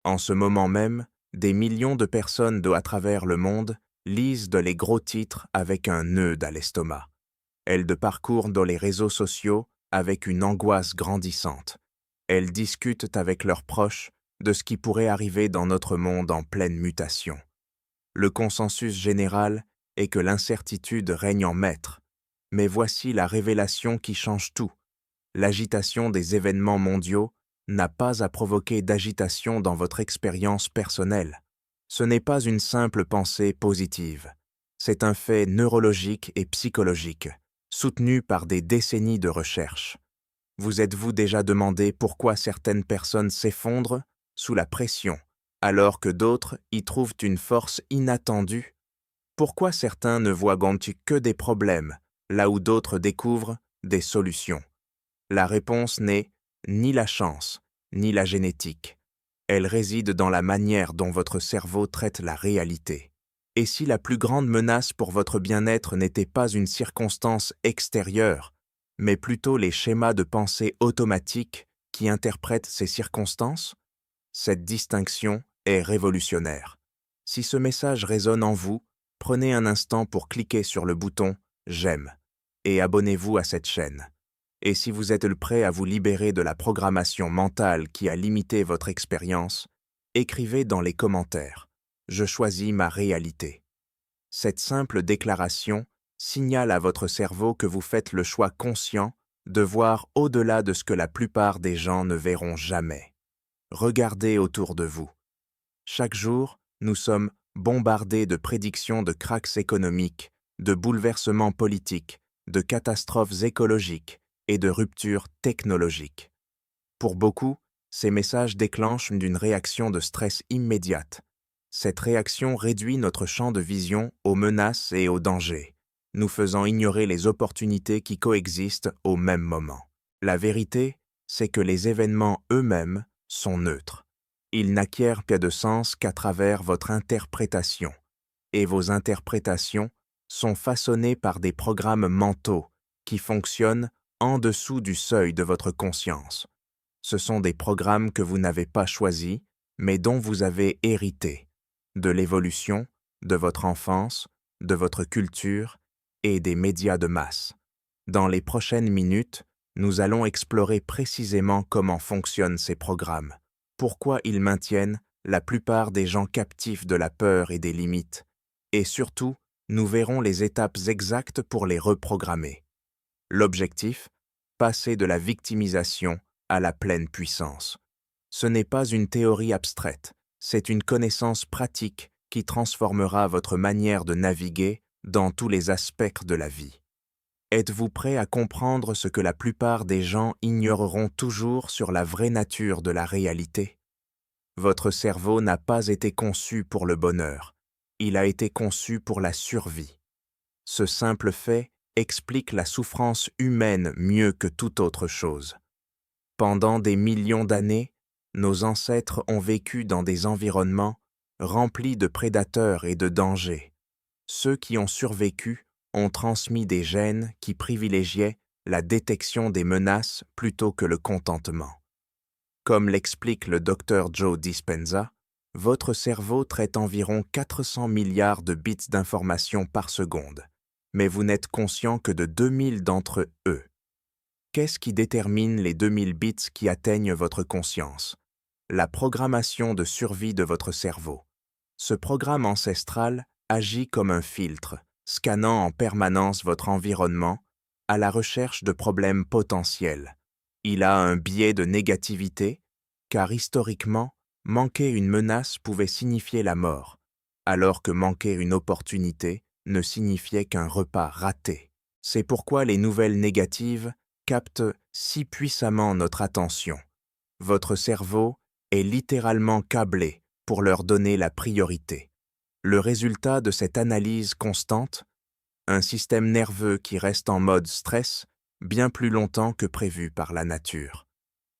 En ce moment même, des millions de personnes à travers le monde lisent les gros titres avec un nœud à l'estomac. Elles parcourent dans les réseaux sociaux avec une angoisse grandissante. Elles discutent avec leurs proches de ce qui pourrait arriver dans notre monde en pleine mutation. Le consensus général est que l'incertitude règne en maître. Mais voici la révélation qui change tout. L'agitation des événements mondiaux n'a pas à provoquer d'agitation dans votre expérience personnelle. Ce n'est pas une simple pensée positive. C'est un fait neurologique et psychologique, soutenu par des décennies de recherche. Vous êtes-vous déjà demandé pourquoi certaines personnes s'effondrent sous la pression, alors que d'autres y trouvent une force inattendue? Pourquoi certains ne voient que des problèmes, là où d'autres découvrent des solutions? La réponse n'est ni la chance, ni la génétique. Elle réside dans la manière dont votre cerveau traite la réalité. Et si la plus grande menace pour votre bien-être n'était pas une circonstance extérieure, mais plutôt les schémas de pensée automatiques qui interprètent ces circonstances? Cette distinction est révolutionnaire. Si ce message résonne en vous, prenez un instant pour cliquer sur le bouton « J'aime » et abonnez-vous à cette chaîne. Et si vous êtes prêt à vous libérer de la programmation mentale qui a limité votre expérience, écrivez dans les commentaires « Je choisis ma réalité ». Cette simple déclaration signale à votre cerveau que vous faites le choix conscient de voir au-delà de ce que la plupart des gens ne verront jamais. Regardez autour de vous. Chaque jour, nous sommes bombardés de prédictions de krachs économiques, de bouleversements politiques, de catastrophes écologiques et de ruptures technologiques. Pour beaucoup, ces messages déclenchent une réaction de stress immédiate. Cette réaction réduit notre champ de vision aux menaces et aux dangers, nous faisant ignorer les opportunités qui coexistent au même moment. La vérité, c'est que les événements eux-mêmes sont neutres. Ils n'acquièrent de sens qu'à travers votre interprétation. Et vos interprétations sont façonnées par des programmes mentaux qui fonctionnent en dessous du seuil de votre conscience. Ce sont des programmes que vous n'avez pas choisis, mais dont vous avez hérité, de l'évolution, de votre enfance, de votre culture et des médias de masse. Dans les prochaines minutes, nous allons explorer précisément comment fonctionnent ces programmes, pourquoi ils maintiennent la plupart des gens captifs de la peur et des limites, et surtout, nous verrons les étapes exactes pour les reprogrammer. L'objectif, passer de la victimisation à la pleine puissance. Ce n'est pas une théorie abstraite, c'est une connaissance pratique qui transformera votre manière de naviguer dans tous les aspects de la vie. Êtes-vous prêt à comprendre ce que la plupart des gens ignoreront toujours sur la vraie nature de la réalité? Votre cerveau n'a pas été conçu pour le bonheur, il a été conçu pour la survie. Ce simple fait explique la souffrance humaine mieux que toute autre chose. Pendant des millions d'années, nos ancêtres ont vécu dans des environnements remplis de prédateurs et de dangers. Ceux qui ont survécu ont transmis des gènes qui privilégiaient la détection des menaces plutôt que le contentement. Comme l'explique le Dr Joe Dispenza, votre cerveau traite environ 400 milliards de bits d'informations par seconde, mais vous n'êtes conscient que de 2000 d'entre eux. Qu'est-ce qui détermine les 2000 bits qui atteignent votre conscience? La programmation de survie de votre cerveau. Ce programme ancestral agit comme un filtre, scannant en permanence votre environnement à la recherche de problèmes potentiels. Il a un biais de négativité, car historiquement, manquer une menace pouvait signifier la mort, alors que manquer une opportunité ne signifiait qu'un repas raté. C'est pourquoi les nouvelles négatives captent si puissamment notre attention. Votre cerveau est littéralement câblé pour leur donner la priorité. Le résultat de cette analyse constante, un système nerveux qui reste en mode stress bien plus longtemps que prévu par la nature.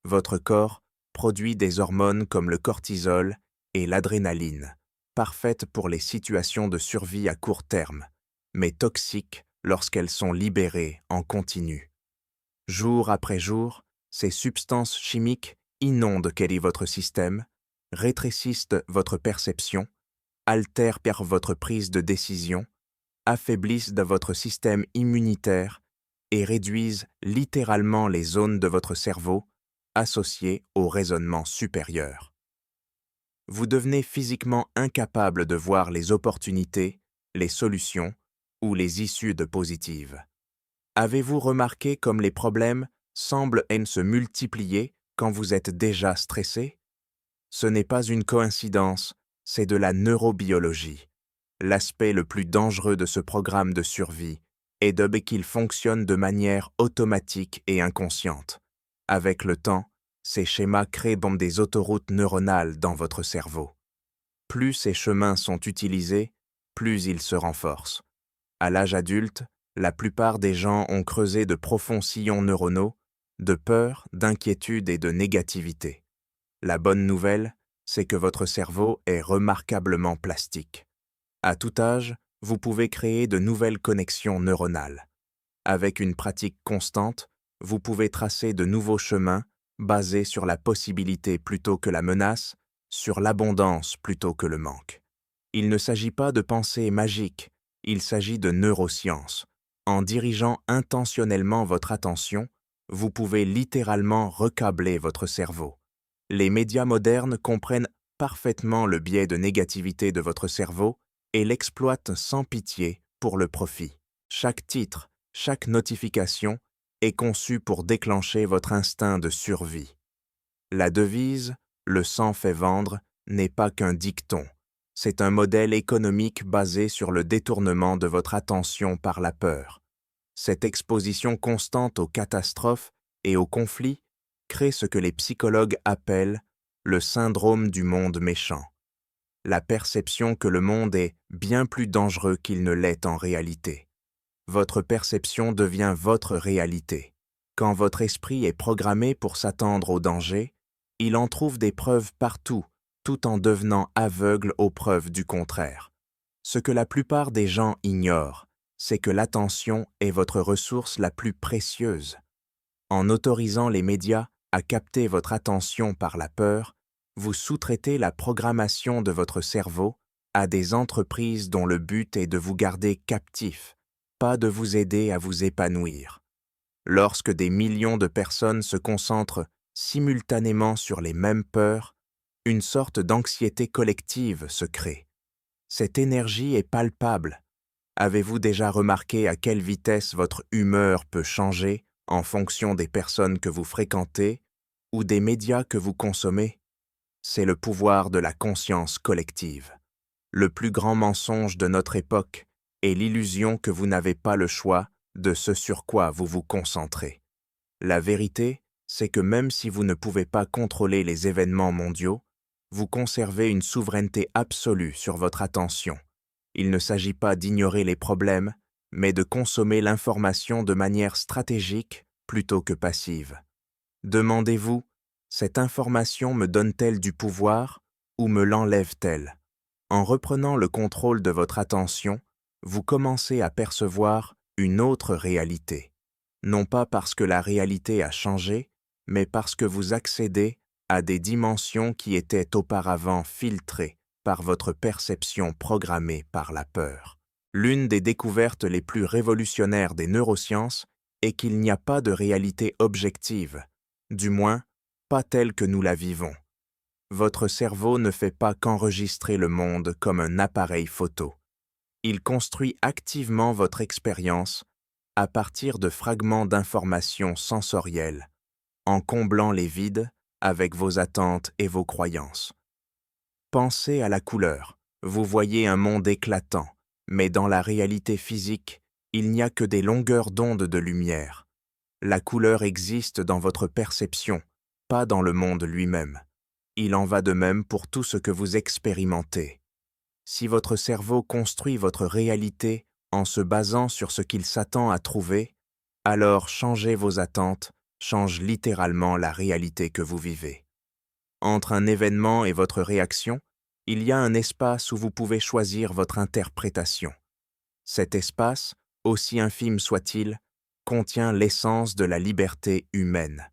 Votre corps produit des hormones comme le cortisol et l'adrénaline, parfaites pour les situations de survie à court terme, mais toxiques lorsqu'elles sont libérées en continu. Jour après jour, ces substances chimiques inondent votre système, rétrécissent votre perception, altèrent votre prise de décision, affaiblissent votre système immunitaire et réduisent littéralement les zones de votre cerveau associées au raisonnement supérieur. Vous devenez physiquement incapable de voir les opportunités, les solutions ou les issues positives. Avez-vous remarqué comme les problèmes semblent se multiplier quand vous êtes déjà stressé? Ce n'est pas une coïncidence, c'est de la neurobiologie. L'aspect le plus dangereux de ce programme de survie est qu'il fonctionne de manière automatique et inconsciente. Avec le temps, ces schémas créent des autoroutes neuronales dans votre cerveau. Plus ces chemins sont utilisés, plus ils se renforcent. À l'âge adulte, la plupart des gens ont creusé de profonds sillons neuronaux, de peur, d'inquiétude et de négativité. La bonne nouvelle, c'est que votre cerveau est remarquablement plastique. À tout âge, vous pouvez créer de nouvelles connexions neuronales. Avec une pratique constante, vous pouvez tracer de nouveaux chemins basés sur la possibilité plutôt que la menace, sur l'abondance plutôt que le manque. Il ne s'agit pas de pensée magique, il s'agit de neurosciences. En dirigeant intentionnellement votre attention, vous pouvez littéralement recabler votre cerveau. Les médias modernes comprennent parfaitement le biais de négativité de votre cerveau et l'exploitent sans pitié pour le profit. Chaque titre, chaque notification est conçu pour déclencher votre instinct de survie. La devise « le sang fait vendre » n'est pas qu'un dicton. C'est un modèle économique basé sur le détournement de votre attention par la peur. Cette exposition constante aux catastrophes et aux conflits crée ce que les psychologues appellent le syndrome du monde méchant. La perception que le monde est bien plus dangereux qu'il ne l'est en réalité. Votre perception devient votre réalité. Quand votre esprit est programmé pour s'attendre au danger, il en trouve des preuves partout, tout en devenant aveugle aux preuves du contraire. Ce que la plupart des gens ignorent, c'est que l'attention est votre ressource la plus précieuse. En autorisant les médias à capter votre attention par la peur, vous sous-traitez la programmation de votre cerveau à des entreprises dont le but est de vous garder captif, pas de vous aider à vous épanouir. Lorsque des millions de personnes se concentrent simultanément sur les mêmes peurs, une sorte d'anxiété collective se crée. Cette énergie est palpable. Avez-vous déjà remarqué à quelle vitesse votre humeur peut changer en fonction des personnes que vous fréquentez ou des médias que vous consommez? C'est le pouvoir de la conscience collective. Le plus grand mensonge de notre époque est l'illusion que vous n'avez pas le choix de ce sur quoi vous vous concentrez. La vérité, c'est que même si vous ne pouvez pas contrôler les événements mondiaux, vous conservez une souveraineté absolue sur votre attention. Il ne s'agit pas d'ignorer les problèmes, mais de consommer l'information de manière stratégique plutôt que passive. Demandez-vous, cette information me donne-t-elle du pouvoir ou me l'enlève-t-elle? En reprenant le contrôle de votre attention, vous commencez à percevoir une autre réalité. Non pas parce que la réalité a changé, mais parce que vous accédez à des dimensions qui étaient auparavant filtrées par votre perception programmée par la peur. L'une des découvertes les plus révolutionnaires des neurosciences est qu'il n'y a pas de réalité objective, du moins pas telle que nous la vivons. Votre cerveau ne fait pas qu'enregistrer le monde comme un appareil photo. Il construit activement votre expérience à partir de fragments d'informations sensorielles, en comblant les vides avec vos attentes et vos croyances. Pensez à la couleur. Vous voyez un monde éclatant, mais dans la réalité physique, il n'y a que des longueurs d'onde de lumière. La couleur existe dans votre perception, pas dans le monde lui-même. Il en va de même pour tout ce que vous expérimentez. Si votre cerveau construit votre réalité en se basant sur ce qu'il s'attend à trouver, alors changer vos attentes change littéralement la réalité que vous vivez. Entre un événement et votre réaction, il y a un espace où vous pouvez choisir votre interprétation. Cet espace, aussi infime soit-il, contient l'essence de la liberté humaine.